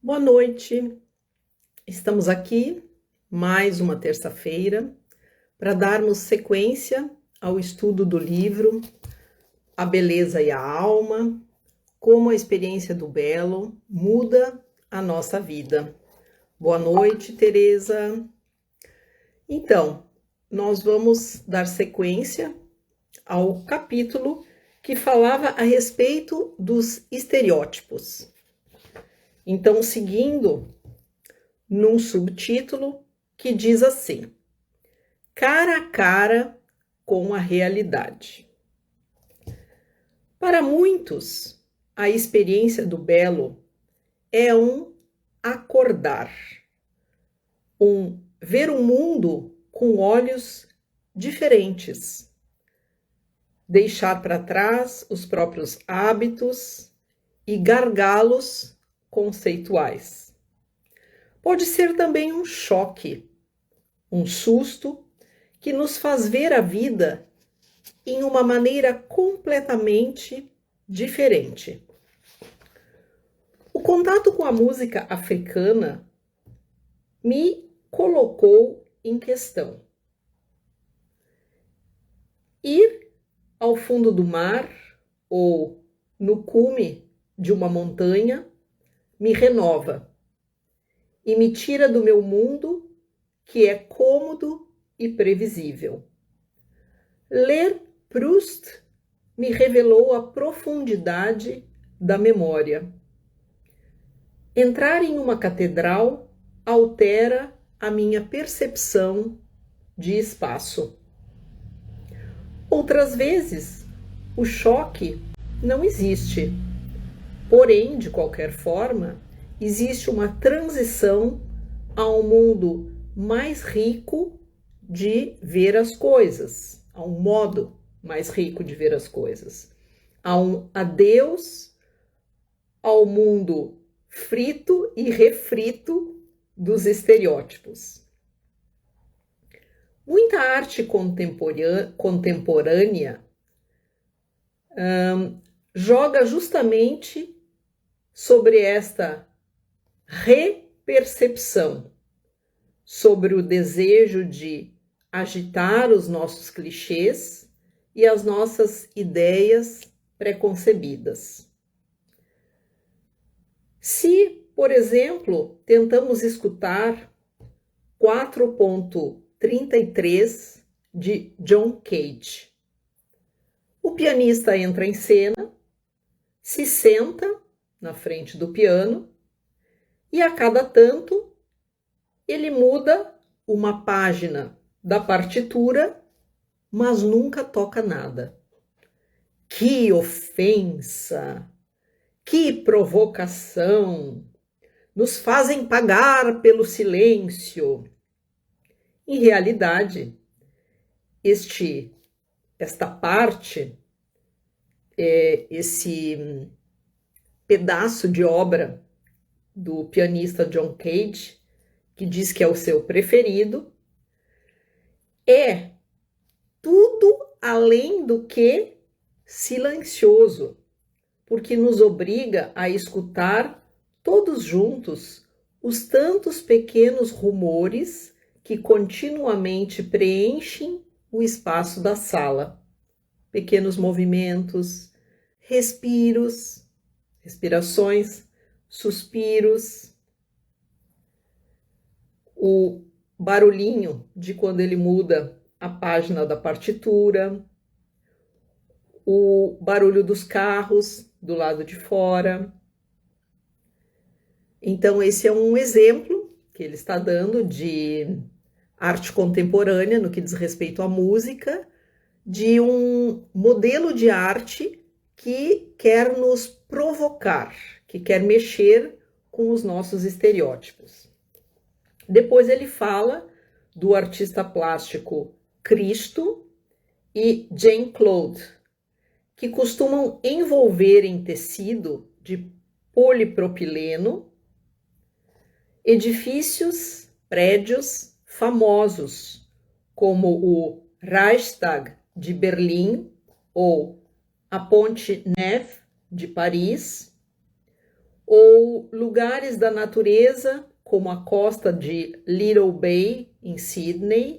Boa noite, estamos aqui mais uma terça-feira para darmos sequência ao estudo do livro A Beleza e a Alma, como a experiência do belo muda a nossa vida. Boa noite, Tereza. Então, nós vamos dar sequência ao capítulo que falava a respeito dos estereótipos. Então, seguindo num subtítulo que diz assim: cara a cara com a realidade. Para muitos, a experiência do belo é um acordar, ver o mundo com olhos diferentes, deixar para trás os próprios hábitos e gargalos conceituais. Pode ser também um choque, um susto que nos faz ver a vida em uma maneira completamente diferente. O contato com a música africana me colocou em questão. Ir ao fundo do mar ou no cume de uma montanha me renova e me tira do meu mundo, que é cômodo e previsível. Ler Proust me revelou a profundidade da memória. Entrar em uma catedral altera a minha percepção de espaço. Outras vezes, o choque não existe. Porém, de qualquer forma, existe uma transição a um mundo mais rico de ver as coisas, a um modo mais rico de ver as coisas, a um adeus ao mundo frito e refrito dos estereótipos. Muita arte contemporânea joga justamente sobre esta repercepção, sobre o desejo de agitar os nossos clichês e as nossas ideias preconcebidas. Se, por exemplo, tentamos escutar 4.33 de John Cage, o pianista entra em cena, se senta na frente do piano e a cada tanto ele muda uma página da partitura, mas nunca toca nada. Que ofensa! Que provocação! Nos fazem pagar pelo silêncio. Em realidade, esta parte, esse pedaço de obra do pianista John Cage, que diz que é o seu preferido, é tudo além do que silencioso, porque nos obriga a escutar todos juntos os tantos pequenos rumores que continuamente preenchem o espaço da sala. Pequenos movimentos, respirações, suspiros, o barulhinho de quando ele muda a página da partitura, o barulho dos carros do lado de fora. Então, esse é um exemplo que ele está dando de arte contemporânea no que diz respeito à música, de um modelo de arte que quer nos provocar, que quer mexer com os nossos estereótipos. Depois ele fala do artista plástico Cristo e Jean-Claude, que costumam envolver em tecido de polipropileno edifícios, prédios famosos, como o Reichstag de Berlim ou a Ponte Neuf de Paris, ou lugares da natureza, como a costa de Little Bay, em Sydney,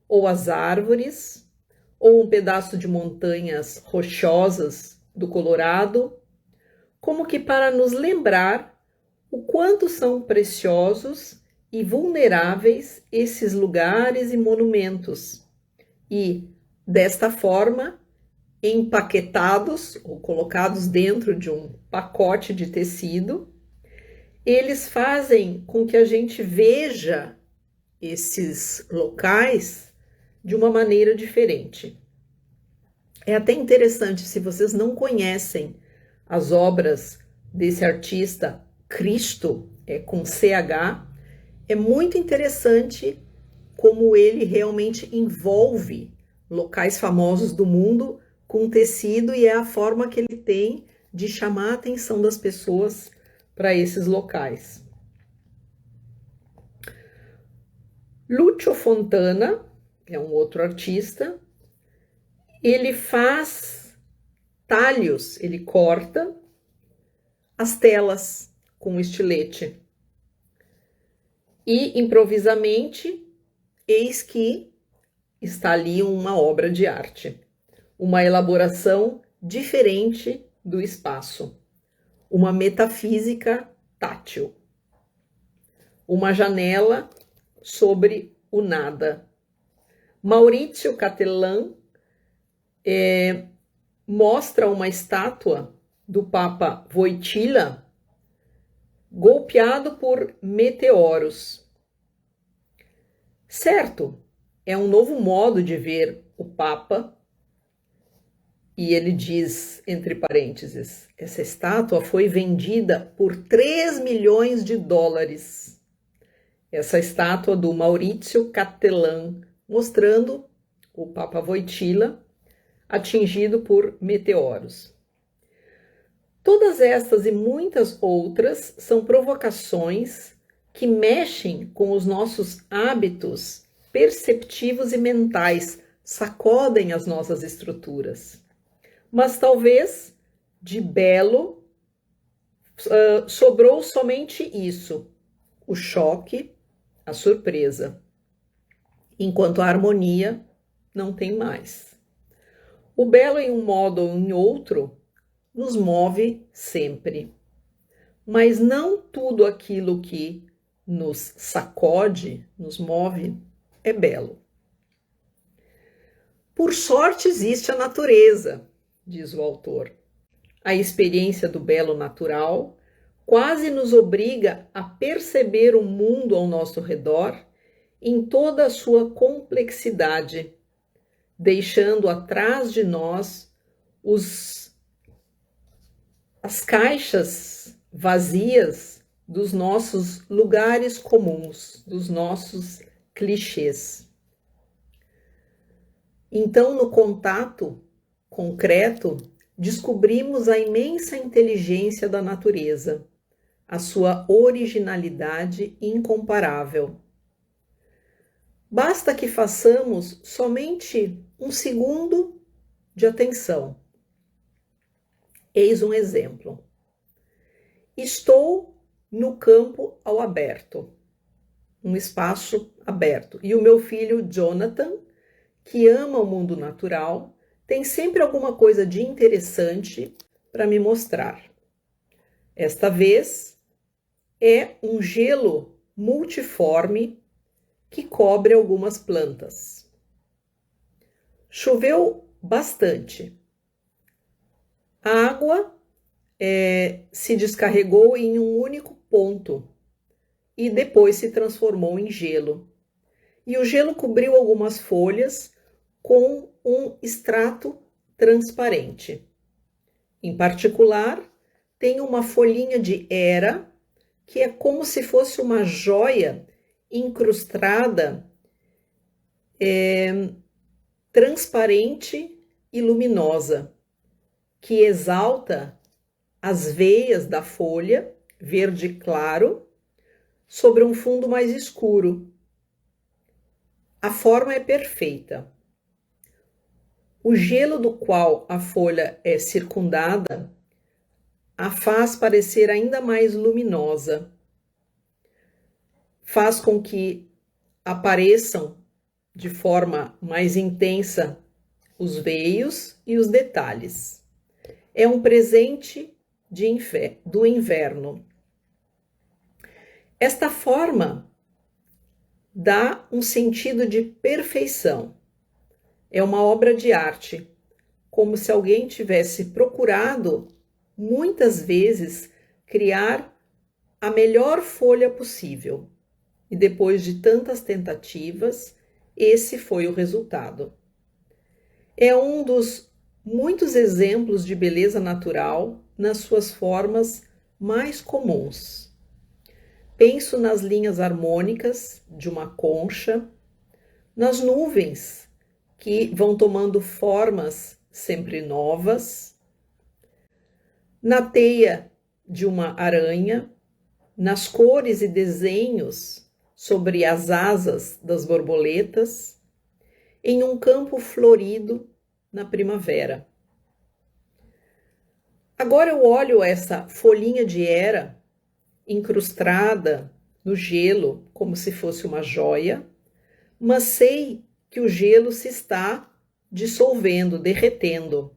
ou as árvores, ou um pedaço de montanhas rochosas do Colorado, como que para nos lembrar o quanto são preciosos e vulneráveis esses lugares e monumentos, e, desta forma, empaquetados ou colocados dentro de um pacote de tecido, eles fazem com que a gente veja esses locais de uma maneira diferente. É até interessante, se vocês não conhecem as obras desse artista Cristo, com CH, é muito interessante como ele realmente envolve locais famosos do mundo com tecido, e é a forma que ele tem de chamar a atenção das pessoas para esses locais. Lucio Fontana é um outro artista. Ele faz talhos, ele corta as telas com estilete. E, improvisamente, eis que está ali uma obra de arte, uma elaboração diferente do espaço, uma metafísica tátil, uma janela sobre o nada. Maurizio Cattelan mostra uma estátua do Papa Wojtyla golpeado por meteoros. Certo, é um novo modo de ver o Papa, e ele diz, entre parênteses, essa estátua foi vendida por 3 milhões de dólares. Essa estátua do Maurizio Cattelan, mostrando o Papa Wojtyla atingido por meteoros. Todas estas e muitas outras são provocações que mexem com os nossos hábitos perceptivos e mentais, sacodem as nossas estruturas. Mas talvez de belo sobrou somente isso, o choque, a surpresa, enquanto a harmonia não tem mais. O belo em um modo ou em outro nos move sempre, mas não tudo aquilo que nos sacode, nos move, é belo. Por sorte existe a natureza, diz o autor. A experiência do belo natural quase nos obriga a perceber o mundo ao nosso redor em toda a sua complexidade, deixando atrás de nós as caixas vazias dos nossos lugares comuns, dos nossos clichês. Então, no contato concreto, descobrimos a imensa inteligência da natureza, a sua originalidade incomparável. Basta que façamos somente um segundo de atenção. Eis um exemplo. Estou no campo ao aberto, um espaço aberto, e o meu filho Jonathan, que ama o mundo natural, tem sempre alguma coisa de interessante para me mostrar. Esta vez é um gelo multiforme que cobre algumas plantas. Choveu bastante. A água se descarregou em um único ponto e depois se transformou em gelo. E o gelo cobriu algumas folhas com um extrato transparente. Em particular, tem uma folhinha de hera, que é como se fosse uma joia incrustada, transparente e luminosa, que exalta as veias da folha, verde claro, sobre um fundo mais escuro. A forma é perfeita. O gelo do qual a folha é circundada, a faz parecer ainda mais luminosa, faz com que apareçam de forma mais intensa os veios e os detalhes. É um presente do inverno. Esta forma dá um sentido de perfeição. É uma obra de arte, como se alguém tivesse procurado, muitas vezes, criar a melhor folha possível. E depois de tantas tentativas, esse foi o resultado. É um dos muitos exemplos de beleza natural nas suas formas mais comuns. Penso nas linhas harmônicas de uma concha, nas nuvens que vão tomando formas sempre novas, na teia de uma aranha, nas cores e desenhos sobre as asas das borboletas, em um campo florido na primavera. Agora eu olho essa folhinha de hera incrustada no gelo como se fosse uma joia, mas sei que o gelo se está dissolvendo, derretendo.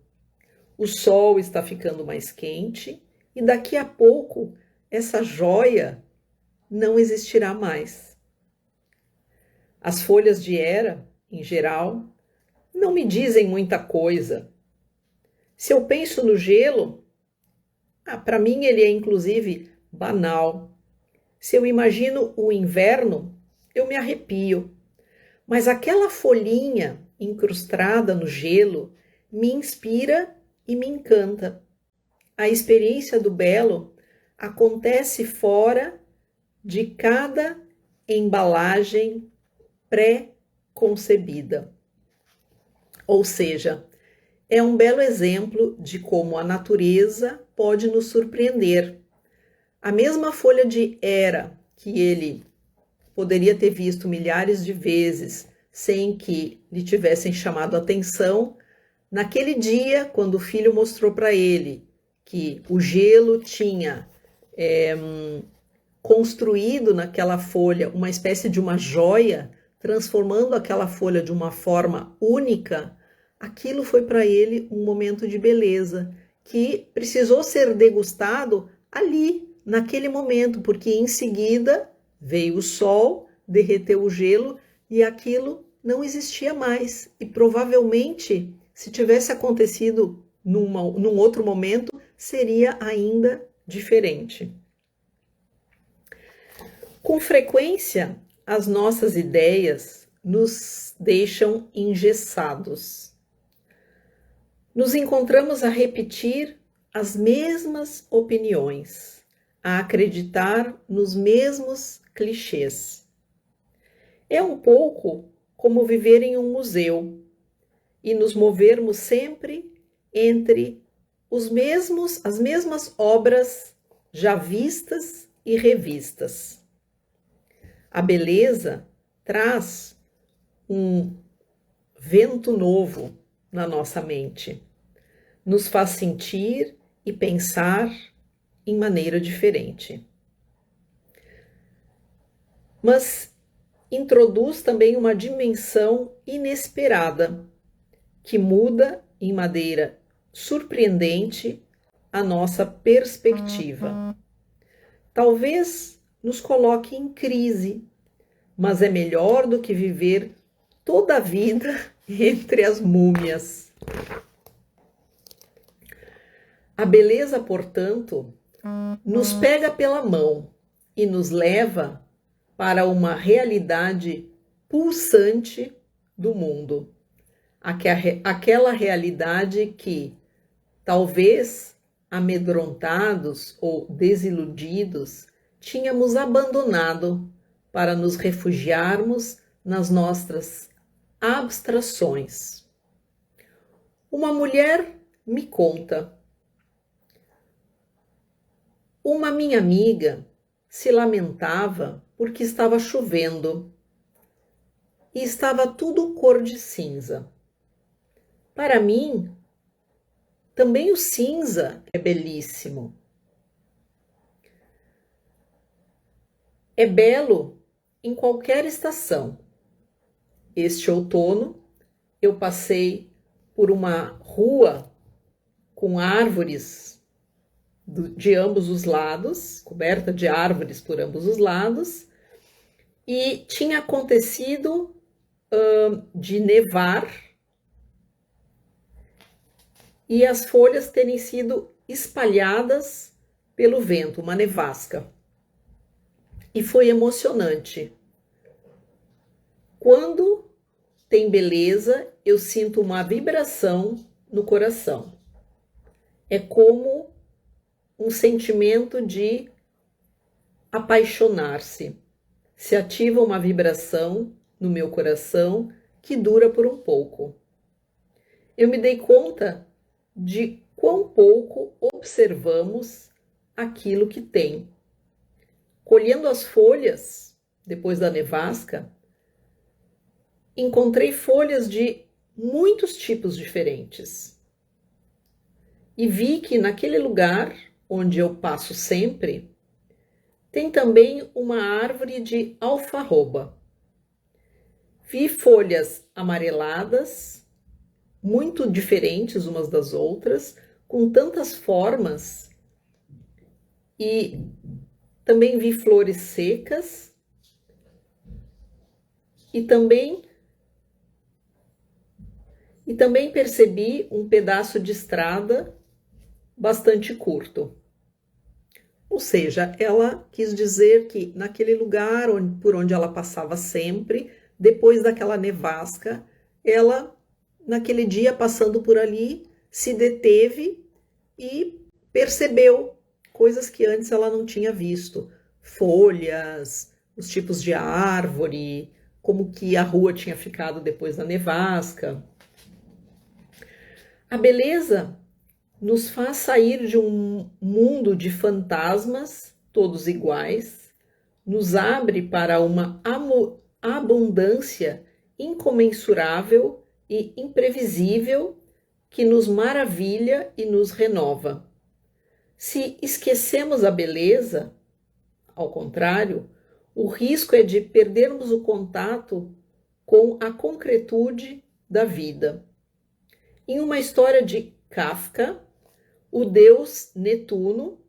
O sol está ficando mais quente e daqui a pouco essa joia não existirá mais. As folhas de hera, em geral, não me dizem muita coisa. Se eu penso no gelo, para mim ele é inclusive banal. Se eu imagino o inverno, eu me arrepio. Mas aquela folhinha incrustada no gelo me inspira e me encanta. A experiência do belo acontece fora de cada embalagem pré-concebida. Ou seja, é um belo exemplo de como a natureza pode nos surpreender. A mesma folha de hera que ele poderia ter visto milhares de vezes sem que lhe tivessem chamado a atenção, naquele dia, quando o filho mostrou para ele que o gelo tinha construído naquela folha uma espécie de uma joia, transformando aquela folha de uma forma única, aquilo foi para ele um momento de beleza que precisou ser degustado ali, naquele momento, porque em seguida veio o sol, derreteu o gelo e aquilo não existia mais. E provavelmente, se tivesse acontecido num outro momento, seria ainda diferente. Com frequência, as nossas ideias nos deixam engessados. Nos encontramos a repetir as mesmas opiniões, a acreditar nos mesmos clichês. É um pouco como viver em um museu e nos movermos sempre entre as mesmas obras já vistas e revistas. A beleza traz um vento novo na nossa mente, nos faz sentir e pensar em maneira diferente. Mas introduz também uma dimensão inesperada, que muda em maneira surpreendente a nossa perspectiva. Talvez nos coloque em crise, mas é melhor do que viver toda a vida entre as múmias. A beleza, portanto, nos pega pela mão e nos leva para uma realidade pulsante do mundo. Aquela realidade que, talvez amedrontados ou desiludidos, tínhamos abandonado para nos refugiarmos nas nossas abstrações. Uma mulher me conta: uma minha amiga se lamentava porque estava chovendo e estava tudo cor de cinza. Para mim, também o cinza é belíssimo, É belo em qualquer estação. Este outono, eu passei por uma rua com árvores de ambos os lados, coberta de árvores por ambos os lados, e tinha acontecido de nevar e as folhas terem sido espalhadas pelo vento, uma nevasca. E foi emocionante. Quando tem beleza, eu sinto uma vibração no coração. É como um sentimento de apaixonar-se. Se ativa uma vibração no meu coração que dura por um pouco. Eu me dei conta de quão pouco observamos aquilo que tem. Colhendo as folhas, depois da nevasca, encontrei folhas de muitos tipos diferentes. E vi que naquele lugar onde eu passo sempre, tem também uma árvore de alfarroba. Vi folhas amareladas, muito diferentes umas das outras, com tantas formas, e também vi flores secas, e também percebi um pedaço de estrada bastante curto. Ou seja, ela quis dizer que naquele lugar por onde ela passava sempre, depois daquela nevasca, ela, naquele dia passando por ali, se deteve e percebeu coisas que antes ela não tinha visto. Folhas, os tipos de árvore, como que a rua tinha ficado depois da nevasca. A beleza nos faz sair de um mundo de fantasmas, todos iguais, nos abre para uma abundância incomensurável e imprevisível que nos maravilha e nos renova. Se esquecemos a beleza, ao contrário, o risco é de perdermos o contato com a concretude da vida. Em uma história de Kafka, o deus Netuno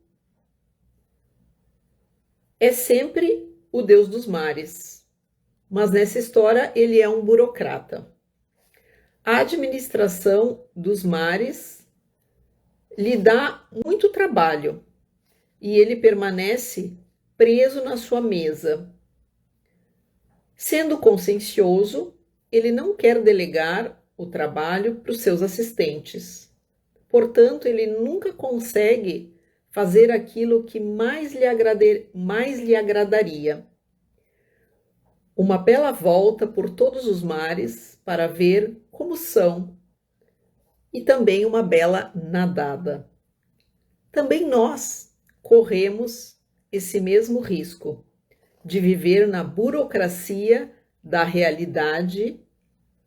é sempre o deus dos mares, mas nessa história ele é um burocrata. A administração dos mares lhe dá muito trabalho e ele permanece preso na sua mesa. Sendo consciencioso, ele não quer delegar o trabalho para os seus assistentes. Portanto, ele nunca consegue fazer aquilo que mais lhe agradaria. Uma bela volta por todos os mares para ver como são, e também uma bela nadada. Também nós corremos esse mesmo risco de viver na burocracia da realidade,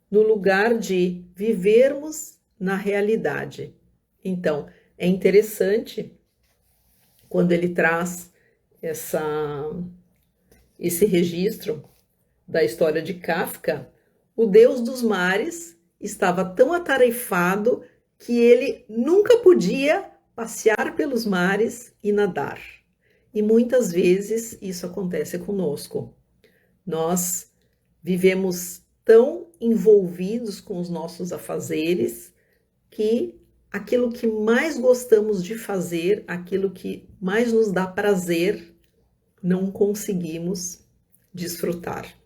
no lugar de vivermos na realidade. Então, é interessante quando ele traz esse registro da história de Kafka. O deus dos mares estava tão atarefado que ele nunca podia passear pelos mares e nadar. E muitas vezes isso acontece conosco. Nós vivemos tão envolvidos com os nossos afazeres que aquilo que mais gostamos de fazer, aquilo que mais nos dá prazer, não conseguimos desfrutar.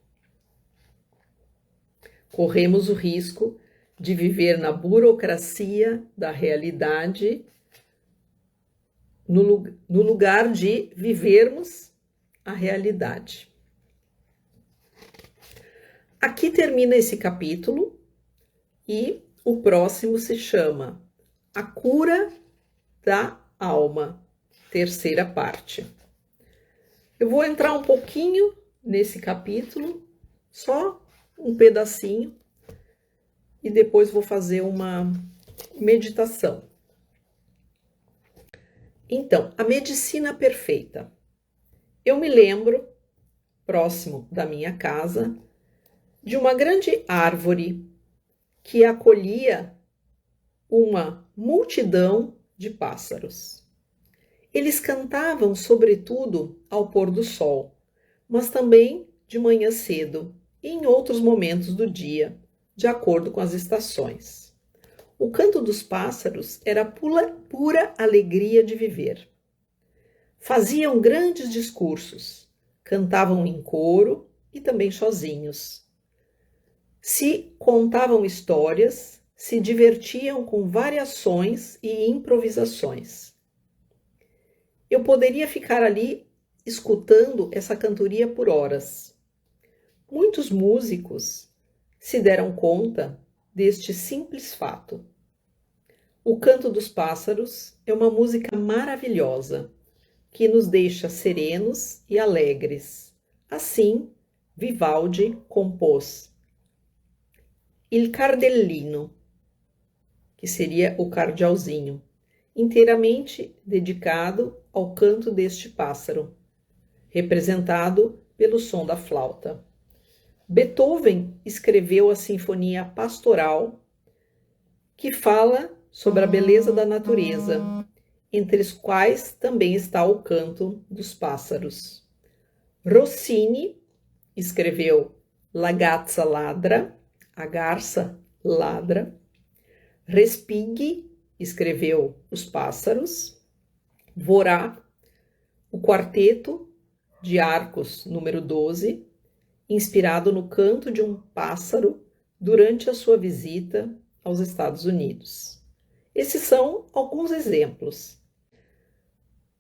Corremos o risco de viver na burocracia da realidade, no lugar de vivermos a realidade. Aqui termina esse capítulo e o próximo se chama A Cura da Alma, terceira parte. Eu vou entrar um pouquinho nesse capítulo, só um pedacinho, e depois vou fazer uma meditação. Então, a medicina perfeita. Eu me lembro próximo da minha casa, de uma grande árvore que acolhia uma multidão de pássaros. Eles cantavam sobretudo ao pôr do sol, mas também de manhã cedo e em outros momentos do dia, de acordo com as estações. O canto dos pássaros era pura alegria de viver. Faziam grandes discursos, cantavam em coro e também sozinhos. Se contavam histórias, se divertiam com variações e improvisações. Eu poderia ficar ali escutando essa cantoria por horas. Muitos músicos se deram conta deste simples fato. O canto dos pássaros é uma música maravilhosa que nos deixa serenos e alegres. Assim, Vivaldi compôs Il Cardellino, que seria o cardealzinho, inteiramente dedicado ao canto deste pássaro, representado pelo som da flauta. Beethoven escreveu a Sinfonia Pastoral, que fala sobre a beleza da natureza, entre os quais também está o canto dos pássaros. Rossini escreveu La Gazza Ladra, a garça ladra. Respighi escreveu Os Pássaros. Dvořák, o quarteto de arcos número 12, inspirado no canto de um pássaro durante a sua visita aos Estados Unidos. Esses são alguns exemplos.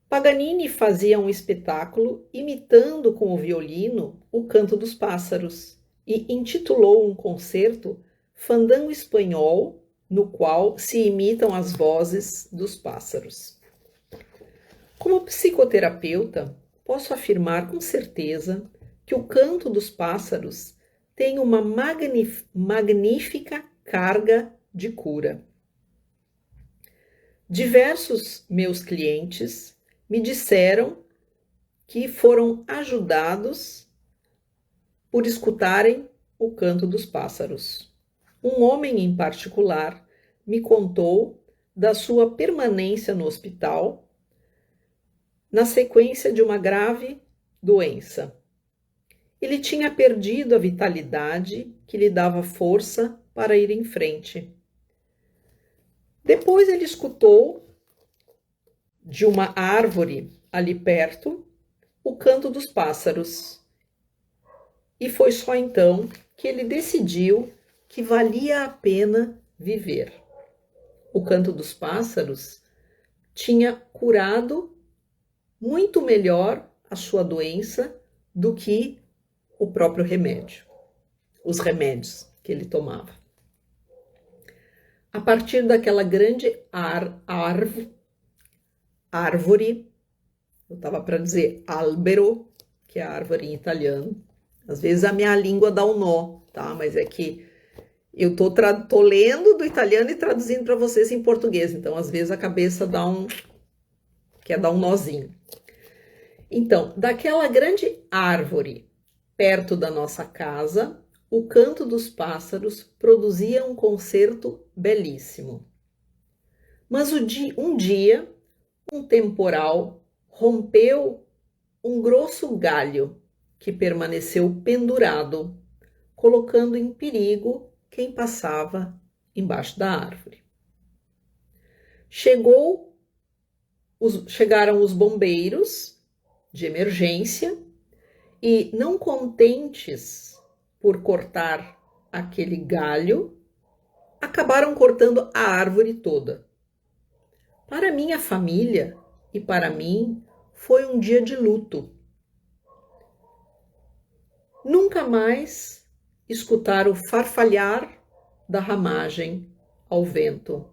Paganini fazia um espetáculo imitando com o violino o canto dos pássaros e intitulou um concerto Fandango Espanhol, no qual se imitam as vozes dos pássaros. Como psicoterapeuta, posso afirmar com certeza que o canto dos pássaros tem uma magnífica carga de cura. Diversos meus clientes me disseram que foram ajudados por escutarem o canto dos pássaros. Um homem em particular me contou da sua permanência no hospital na sequência de uma grave doença. Ele tinha perdido a vitalidade que lhe dava força para ir em frente. Depois ele escutou de uma árvore ali perto o canto dos pássaros. E foi só então que ele decidiu que valia a pena viver. O canto dos pássaros tinha curado muito melhor a sua doença do que o próprio remédio, os remédios que ele tomava. A partir daquela grande árvore, eu estava para dizer albero, que é a árvore em italiano. Às vezes a minha língua dá um nó, tá? Mas é que eu tô lendo do italiano e traduzindo para vocês em português, então às vezes a cabeça quer dar um nozinho. Então, daquela grande árvore perto da nossa casa, o canto dos pássaros produzia um concerto belíssimo. Mas um dia, um temporal rompeu um grosso galho que permaneceu pendurado, colocando em perigo quem passava embaixo da árvore. Chegaram os bombeiros de emergência e, não contentes por cortar aquele galho, acabaram cortando a árvore toda. Para minha família e para mim, foi um dia de luto. Nunca mais escutar o farfalhar da ramagem ao vento.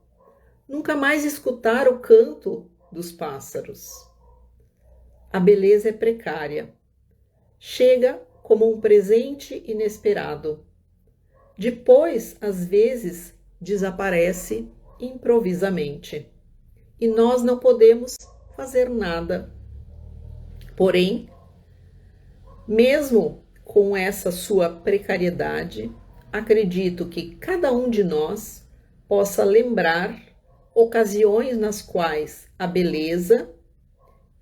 Nunca mais escutar o canto dos pássaros. A beleza é precária. Chega como um presente inesperado. Depois, às vezes, desaparece improvisamente. E nós não podemos fazer nada. Porém, Mesmo com essa sua precariedade, acredito que cada um de nós possa lembrar ocasiões nas quais a beleza,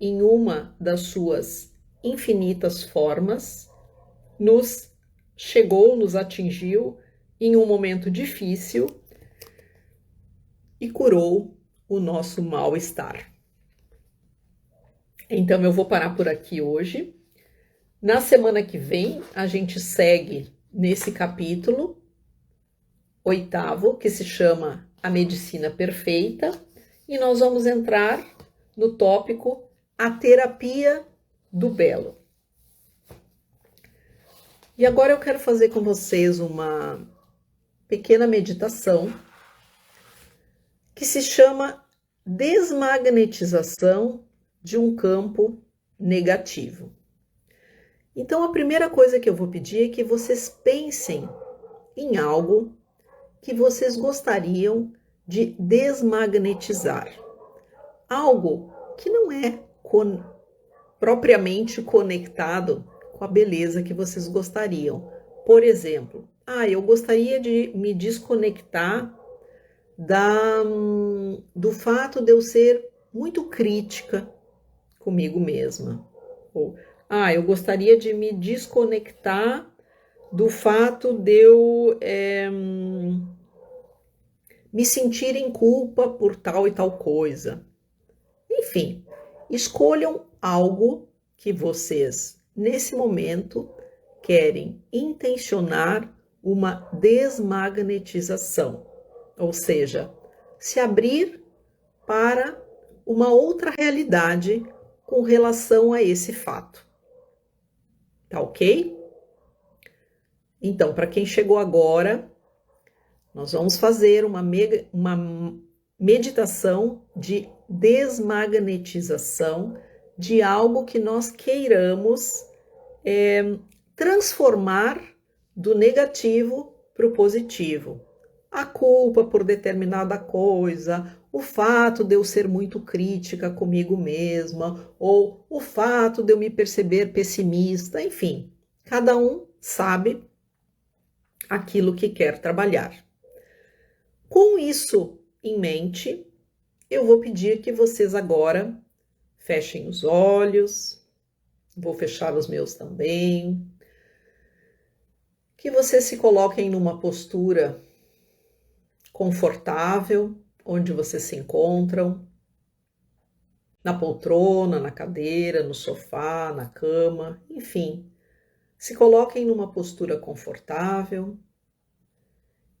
em uma das suas infinitas formas, nos chegou, nos atingiu em um momento difícil e curou o nosso mal-estar. Então eu vou parar por aqui hoje. Na semana que vem, a gente segue nesse capítulo 8º, que se chama A Medicina Perfeita, e nós vamos entrar no tópico A Terapia do Belo. E agora eu quero fazer com vocês uma pequena meditação que se chama Desmagnetização de um campo negativo. Então, a primeira coisa que eu vou pedir é que vocês pensem em algo que vocês gostariam de desmagnetizar. Algo que não é propriamente conectado com a beleza que vocês gostariam. Por exemplo, eu gostaria de me desconectar do fato de eu ser muito crítica comigo mesma. Ou, eu gostaria de me desconectar do fato de eu me sentir em culpa por tal e tal coisa. Enfim, escolham algo que vocês, nesse momento, querem intencionar uma desmagnetização, ou seja, se abrir para uma outra realidade com relação a esse fato. Tá ok? Então, para quem chegou agora, nós vamos fazer uma meditação de desmagnetização de algo que nós queiramos transformar do negativo para o positivo. A culpa por determinada coisa, o fato de eu ser muito crítica comigo mesma, ou o fato de eu me perceber pessimista, enfim, cada um sabe aquilo que quer trabalhar. Com isso em mente, eu vou pedir que vocês agora fechem os olhos, vou fechar os meus também, que vocês se coloquem numa postura confortável, onde vocês se encontram, na poltrona, na cadeira, no sofá, na cama, enfim, se coloquem numa postura confortável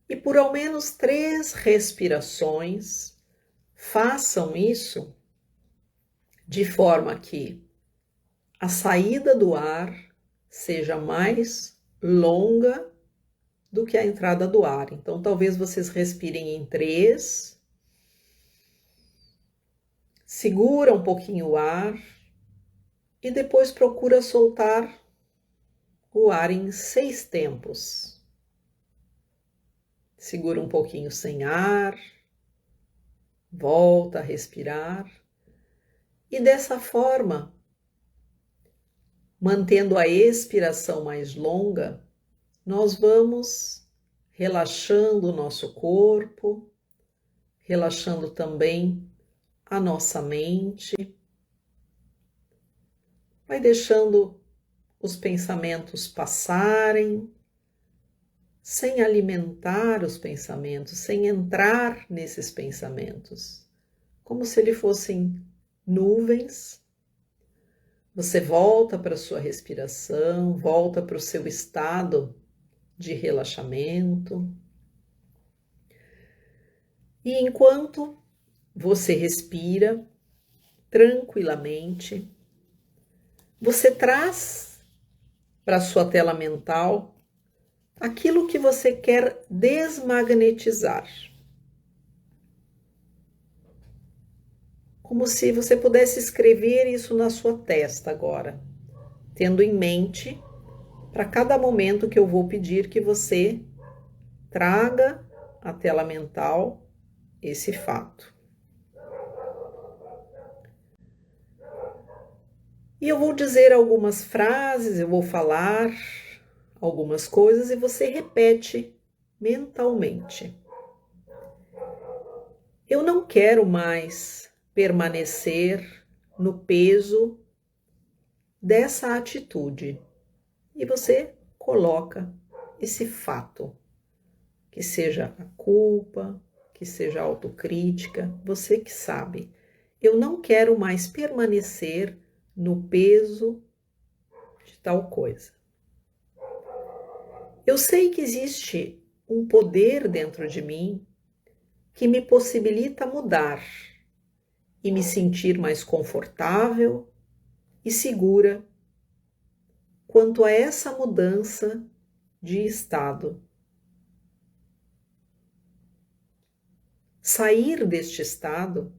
e por ao menos 3 respirações, façam isso de forma que a saída do ar seja mais longa do que a entrada do ar. Então, talvez vocês respirem em 3, segura um pouquinho o ar e depois procura soltar o ar em 6 tempos. Segura um pouquinho sem ar, volta a respirar e dessa forma, mantendo a expiração mais longa, nós vamos relaxando o nosso corpo, relaxando também a nossa mente, vai deixando os pensamentos passarem, sem alimentar os pensamentos, sem entrar nesses pensamentos, como se eles fossem nuvens. Você volta para a sua respiração, volta para o seu estado de relaxamento. E enquanto você respira tranquilamente, você traz para a sua tela mental aquilo que você quer desmagnetizar. Como se você pudesse escrever isso na sua testa agora, tendo em mente, para cada momento que eu vou pedir que você traga à tela mental esse fato. E eu vou dizer algumas frases, eu vou falar algumas coisas e você repete mentalmente. Eu não quero mais permanecer no peso dessa atitude. E você coloca esse fato, que seja a culpa, que seja a autocrítica, você que sabe. Eu não quero mais permanecer no peso de tal coisa. Eu sei que existe um poder dentro de mim que me possibilita mudar e me sentir mais confortável e segura quanto a essa mudança de estado. Sair deste estado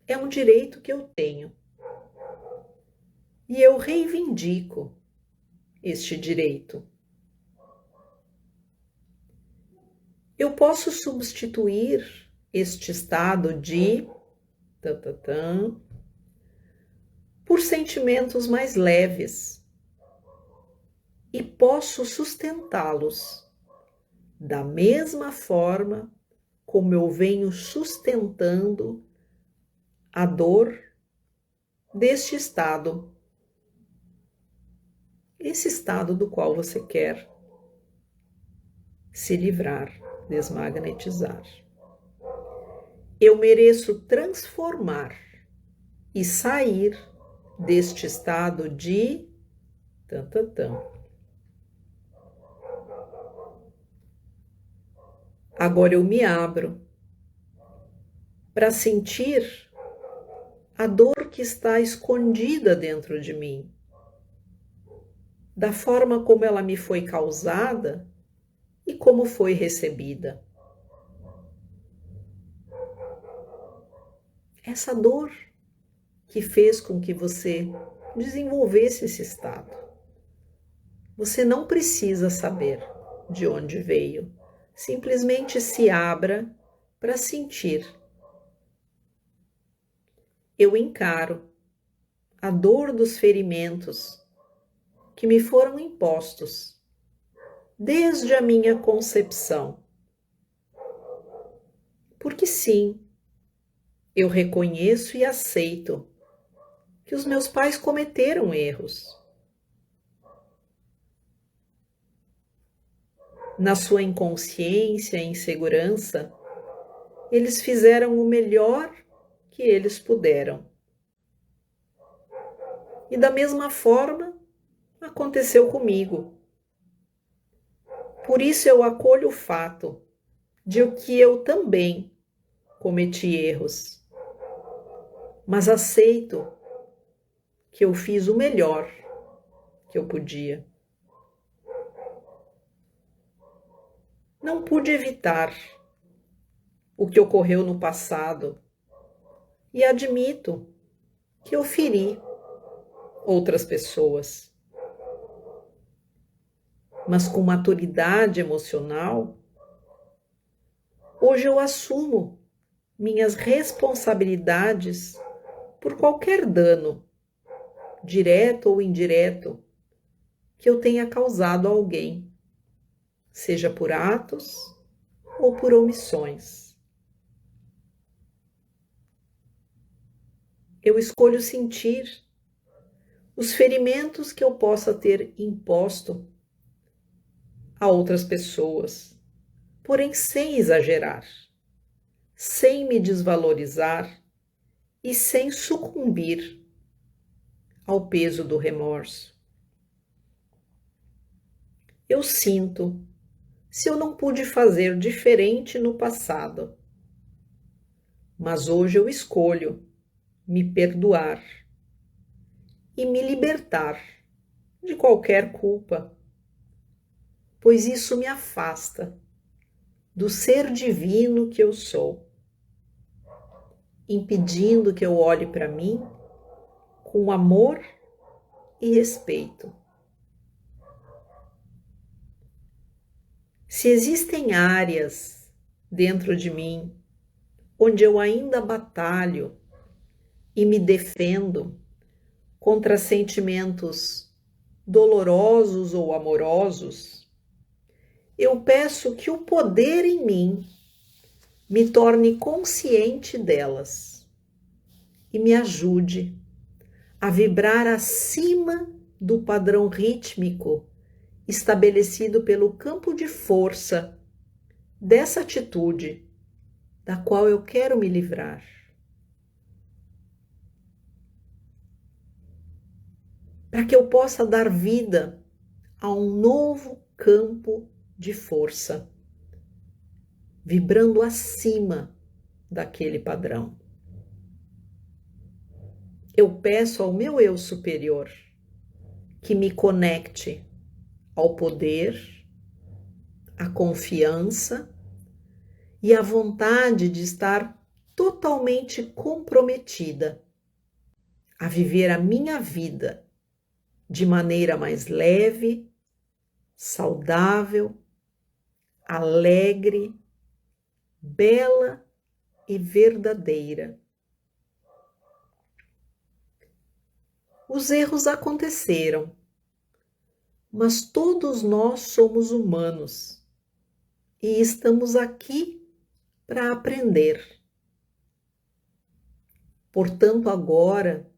é um direito que eu tenho e eu reivindico este direito. Eu posso substituir este estado de por sentimentos mais leves e posso sustentá-los da mesma forma como eu venho sustentando a dor deste estado, esse estado do qual você quer se livrar, desmagnetizar. Eu mereço transformar e sair deste estado de Agora eu me abro para sentir a dor que está escondida dentro de mim, da forma como ela me foi causada e como foi recebida. Essa dor que fez com que você desenvolvesse esse estado. Você não precisa saber de onde veio. Simplesmente se abra para sentir. Eu encaro a dor dos ferimentos que me foram impostos desde a minha concepção. Porque sim, eu reconheço e aceito que os meus pais cometeram erros. Na sua inconsciência e insegurança, eles fizeram o melhor que eles puderam. E da mesma forma, aconteceu comigo. Por isso eu acolho o fato de que eu também cometi erros, mas aceito que eu fiz o melhor que eu podia. Não pude evitar o que ocorreu no passado e admito que eu feri outras pessoas. Mas com maturidade emocional, hoje eu assumo minhas responsabilidades por qualquer dano, direto ou indireto, que eu tenha causado a alguém, seja por atos ou por omissões. Eu escolho sentir os ferimentos que eu possa ter imposto a outras pessoas, porém sem exagerar, sem me desvalorizar e sem sucumbir ao peso do remorso. Eu sinto se eu não pude fazer diferente no passado, mas hoje eu escolho me perdoar e me libertar de qualquer culpa, pois isso me afasta do ser divino que eu sou, impedindo que eu olhe para mim com amor e respeito. Se existem áreas dentro de mim onde eu ainda batalho e me defendo contra sentimentos dolorosos ou amorosos, eu peço que o poder em mim me torne consciente delas e me ajude a vibrar acima do padrão rítmico estabelecido pelo campo de força dessa atitude da qual eu quero me livrar. Para que eu possa dar vida a um novo campo de força, vibrando acima daquele padrão. Eu peço ao meu eu superior que me conecte ao poder, à confiança e à vontade de estar totalmente comprometida a viver a minha vida de maneira mais leve, saudável, alegre, bela e verdadeira. Os erros aconteceram, mas todos nós somos humanos e estamos aqui para aprender. Portanto, agora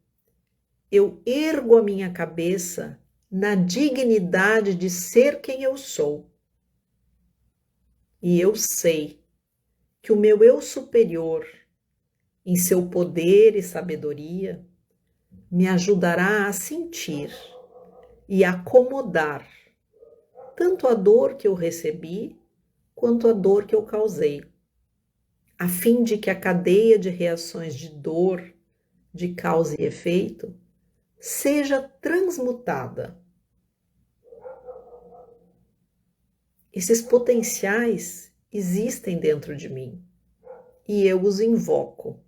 eu ergo a minha cabeça na dignidade de ser quem eu sou. E eu sei que o meu eu superior, em seu poder e sabedoria, me ajudará a sentir e acomodar tanto a dor que eu recebi quanto a dor que eu causei, a fim de que a cadeia de reações de dor, de causa e efeito, seja transmutada. Esses potenciais existem dentro de mim e eu os invoco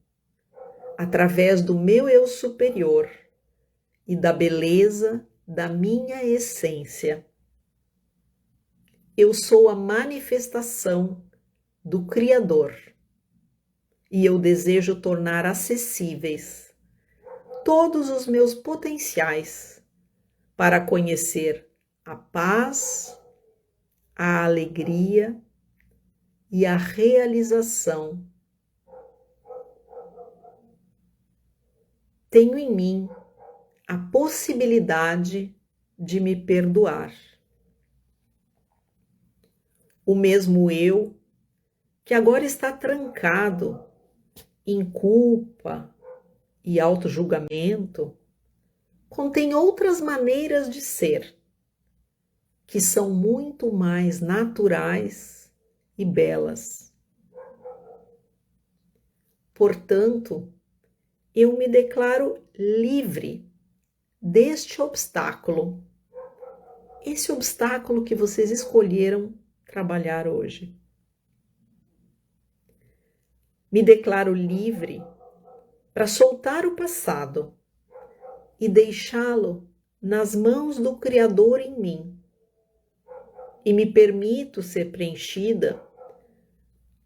através do meu eu superior e da beleza da minha essência. Eu sou a manifestação do Criador e eu desejo tornar acessíveis todos os meus potenciais para conhecer a paz, a alegria e a realização. Tenho em mim a possibilidade de me perdoar. O mesmo eu que agora está trancado em culpa e autojulgamento, contém outras maneiras de ser, que são muito mais naturais e belas. Portanto, eu me declaro livre deste obstáculo, esse obstáculo que vocês escolheram trabalhar hoje. Me declaro livre para soltar o passado e deixá-lo nas mãos do Criador em mim. E me permito ser preenchida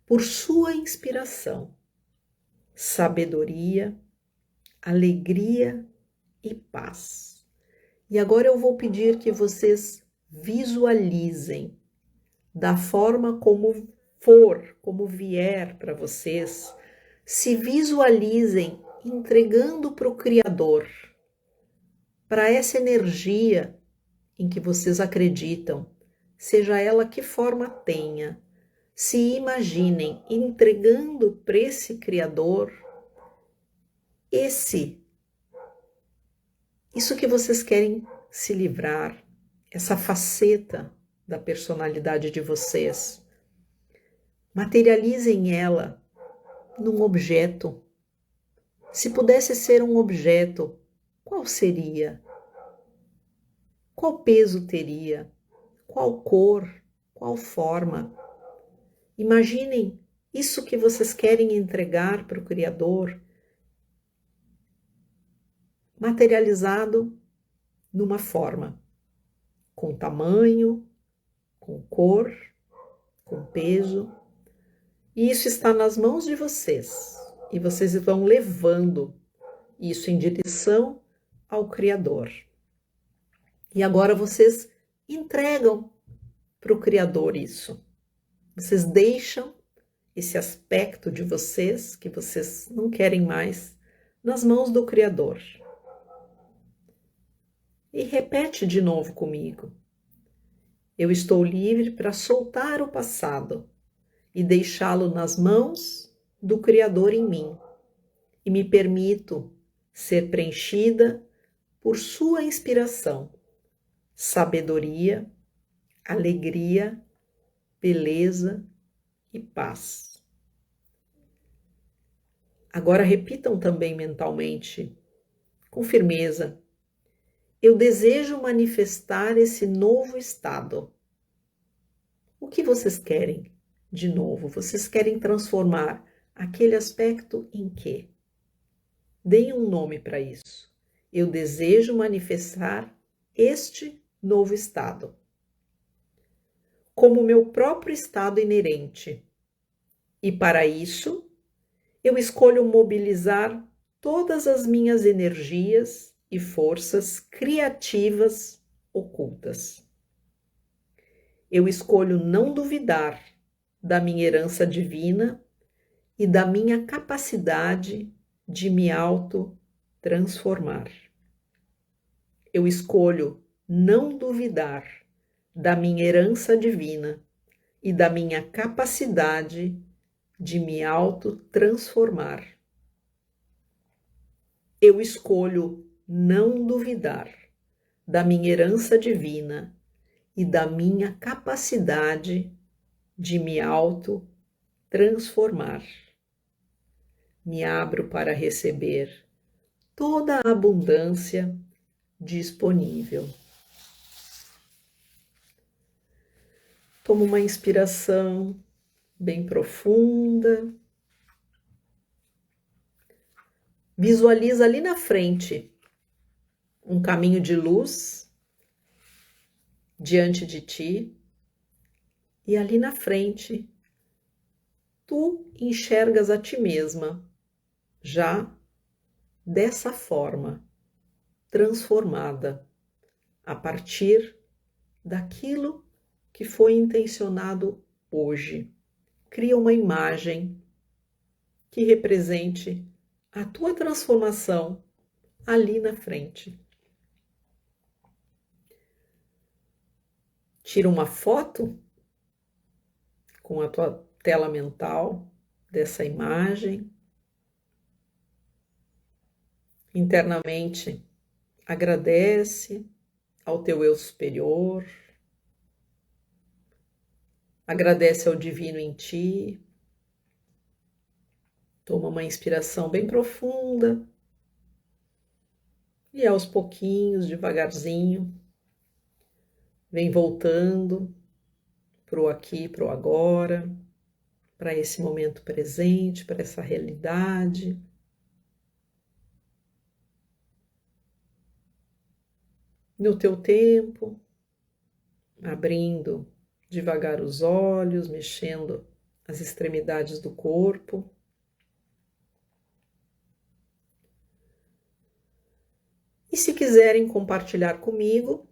por sua inspiração, sabedoria, alegria e paz. E agora eu vou pedir que vocês visualizem da forma como for, como vier para vocês, se visualizem entregando para o Criador, para essa energia em que vocês acreditam, seja ela que forma tenha, se imaginem entregando para esse Criador isso que vocês querem se livrar, essa faceta da personalidade de vocês. Materializem ela num objeto. Se pudesse ser um objeto, qual seria? Qual peso teria? Qual cor? Qual forma? Imaginem isso que vocês querem entregar para o Criador, materializado numa forma, com tamanho, com cor, com peso. E isso está nas mãos de vocês. E vocês vão levando isso em direção ao Criador. E agora vocês entregam para o Criador isso. Vocês deixam esse aspecto de vocês, que vocês não querem mais, nas mãos do Criador. E repete de novo comigo. Eu estou livre para soltar o passado e deixá-lo nas mãos do Criador em mim. E me permito ser preenchida por sua inspiração, sabedoria, alegria, beleza e paz. Agora repitam também mentalmente, com firmeza. Eu desejo manifestar esse novo estado. O que vocês querem de novo? Vocês querem transformar aquele aspecto em quê? Deem um nome para isso. Eu desejo manifestar este novo estado como meu próprio estado inerente. E para isso, eu escolho mobilizar todas as minhas energias e forças criativas ocultas. Eu escolho não duvidar da minha herança divina e da minha capacidade de me auto-transformar. Eu escolho não duvidar da minha herança divina e da minha capacidade de me auto-transformar. Eu escolho não duvidar da minha herança divina e da minha capacidade de me auto-transformar. Me abro para receber toda a abundância disponível. Toma uma inspiração bem profunda. Visualiza ali na frente um caminho de luz diante de ti. E ali na frente, tu enxergas a ti mesma, já dessa forma, transformada, a partir daquilo que foi intencionado hoje. Cria uma imagem que represente a tua transformação ali na frente. Tira uma foto com a tua tela mental dessa imagem. Internamente, agradece ao teu eu superior. Agradece ao divino em ti. Toma uma inspiração bem profunda. E aos pouquinhos, devagarzinho, vem voltando para o aqui, para o agora, para esse momento presente, para essa realidade. No teu tempo, abrindo devagar os olhos, mexendo as extremidades do corpo. E se quiserem compartilhar comigo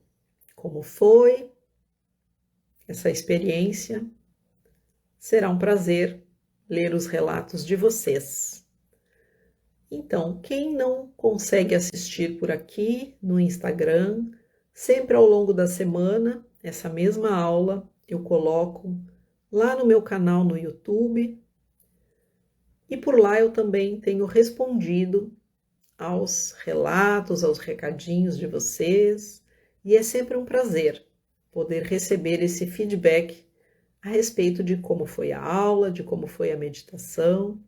como foi essa experiência, será um prazer ler os relatos de vocês. Então, quem não consegue assistir por aqui no Instagram, sempre ao longo da semana, essa mesma aula eu coloco lá no meu canal no YouTube. E por lá eu também tenho respondido aos relatos, aos recadinhos de vocês. E é sempre um prazer poder receber esse feedback a respeito de como foi a aula, de como foi a meditação.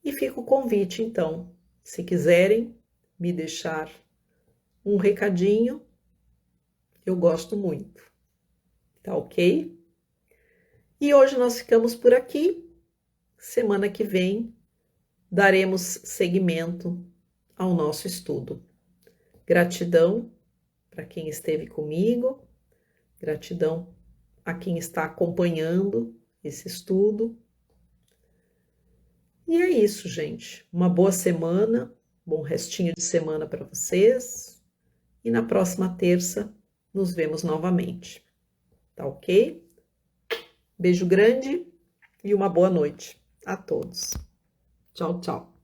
E fica o convite, então, se quiserem me deixar um recadinho, eu gosto muito. Tá ok? E hoje nós ficamos por aqui. Semana que vem daremos seguimento ao nosso estudo. Gratidão para quem esteve comigo, gratidão a quem está acompanhando esse estudo. E é isso, gente. Uma boa semana, Bom restinho de semana para vocês. E na próxima terça nos vemos novamente. Tá ok? Beijo grande e uma boa noite a todos. Tchau, tchau.